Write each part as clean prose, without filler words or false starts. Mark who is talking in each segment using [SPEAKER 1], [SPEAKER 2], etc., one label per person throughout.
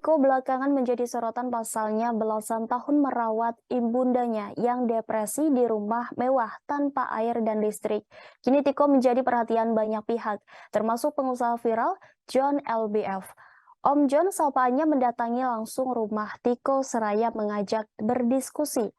[SPEAKER 1] Tiko belakangan menjadi sorotan pasalnya belasan tahun merawat ibundanya yang depresi di rumah mewah tanpa air dan listrik. Kini Tiko menjadi perhatian banyak pihak, termasuk pengusaha viral John LBF. Om John sapanya mendatangi langsung rumah Tiko seraya mengajak berdiskusi.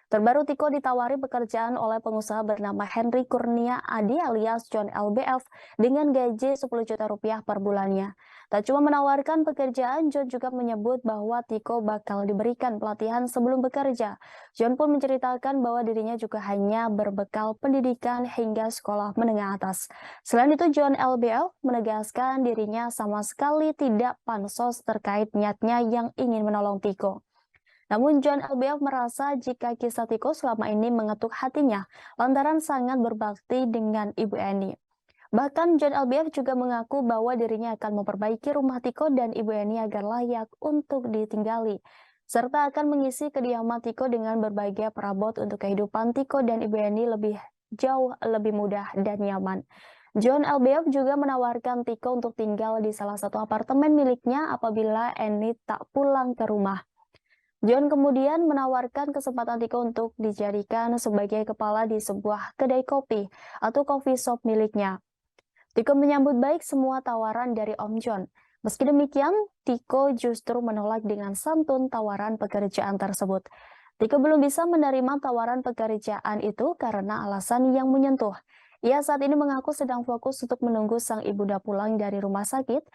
[SPEAKER 1] Terbaru Tiko ditawari pekerjaan oleh pengusaha bernama Henry Kurnia Adi alias John LBF dengan gaji 10 juta rupiah per bulannya. Tak cuma menawarkan pekerjaan, John juga menyebut bahwa Tiko bakal diberikan pelatihan sebelum bekerja. John pun menceritakan bahwa dirinya juga hanya berbekal pendidikan hingga sekolah menengah atas. Selain itu, John LBF menegaskan dirinya sama sekali tidak pansos terkait niatnya yang ingin menolong Tiko. Namun John LBF merasa jika kisah Tiko selama ini mengetuk hatinya lantaran sangat berbakti dengan Ibu Eni. Bahkan John LBF juga mengaku bahwa dirinya akan memperbaiki rumah Tiko dan Ibu Eni agar layak untuk ditinggali, serta akan mengisi kediaman Tiko dengan berbagai perabot untuk kehidupan Tiko dan Ibu Eni jauh lebih mudah dan nyaman. John LBF juga menawarkan Tiko untuk tinggal di salah satu apartemen miliknya apabila Eni tak pulang ke rumah. John kemudian menawarkan kesempatan Tiko untuk dijadikan sebagai kepala di sebuah kedai kopi atau coffee shop miliknya. Tiko menyambut baik semua tawaran dari Om John. Meski demikian, Tiko justru menolak dengan santun tawaran pekerjaan tersebut. Tiko belum bisa menerima tawaran pekerjaan itu karena alasan yang menyentuh. Ia saat ini mengaku sedang fokus untuk menunggu sang ibunda pulang dari rumah sakit.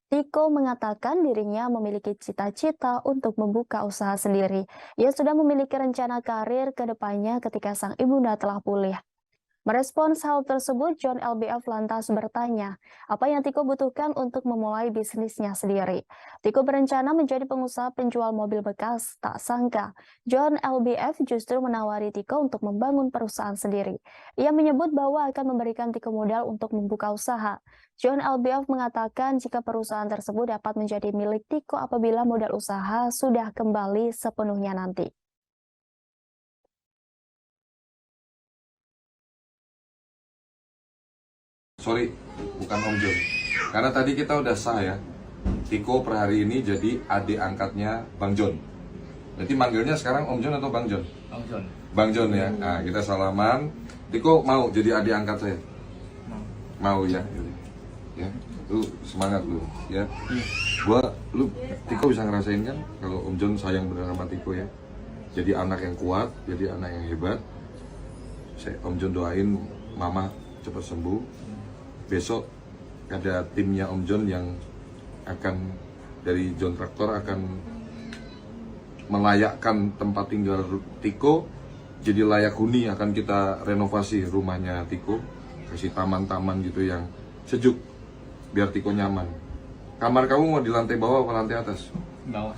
[SPEAKER 1] Tiko mengatakan dirinya memiliki cita-cita untuk membuka usaha sendiri. Ia sudah memiliki rencana karir ke depannya ketika sang ibunda telah pulih. Merespons hal tersebut, John LBF lantas bertanya, apa yang Tiko butuhkan untuk memulai bisnisnya sendiri. Tiko berencana menjadi pengusaha penjual mobil bekas, tak sangka John LBF justru menawari Tiko untuk membangun perusahaan sendiri. Ia menyebut bahwa akan memberikan Tiko modal untuk membuka usaha. John LBF mengatakan jika perusahaan tersebut dapat menjadi milik Tiko apabila modal usaha sudah kembali sepenuhnya nanti.
[SPEAKER 2] Sorry, bukan Om John. Karena tadi kita udah sah ya. Tiko per hari ini jadi adik angkatnya Bang John. Berarti manggilnya sekarang Om John atau Bang John?
[SPEAKER 3] Bang John.
[SPEAKER 2] Bang John ya. Nah, kita salaman. Tiko mau jadi adik angkat saya? Mau ya. Ya, lu semangat lu ya. Tiko bisa ngerasain kan kalau Om John sayang bener sama Tiko ya. Jadi anak yang kuat, jadi anak yang hebat. Om John doain mama cepat sembuh. Besok ada timnya Om John yang akan dari John Traktor akan melayakkan tempat tinggal Tiko jadi layak huni. Akan kita renovasi rumahnya Tiko, kasih taman-taman gitu yang sejuk biar Tiko nyaman. Kamar kamu mau di lantai bawah atau lantai atas?
[SPEAKER 3] Bawah.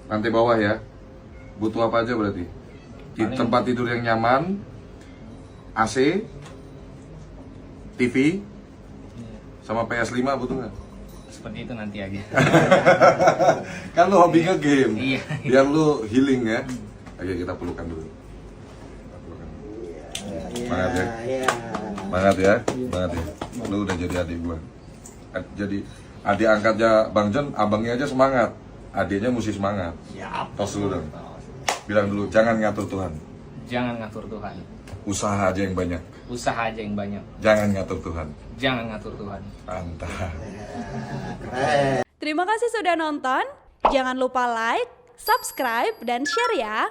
[SPEAKER 2] Lantai bawah ya. Butuh apa aja berarti? Tempat tidur yang nyaman, AC, TV, sama PS5 butuh nggak?
[SPEAKER 3] Seperti itu nanti aja.
[SPEAKER 2] Kan lu hobi nge-game,
[SPEAKER 3] Iya.
[SPEAKER 2] biar lu healing ya. Oke, kita pelukan dulu. Semangat ya. Semangat ya. Semangat ya. Lu udah jadi adik gua. Jadi adik angkatnya Bang John, abangnya aja semangat. Adiknya mesti semangat. Tos dulu dong. Bilang dulu, jangan ngatur Tuhan.
[SPEAKER 3] Jangan ngatur Tuhan.
[SPEAKER 2] Usaha aja yang banyak.
[SPEAKER 3] Usaha aja yang banyak.
[SPEAKER 2] Jangan ngatur Tuhan.
[SPEAKER 3] Jangan ngatur Tuhan.
[SPEAKER 2] Mantap.
[SPEAKER 4] Terima kasih sudah nonton. Jangan lupa like, subscribe, dan share ya.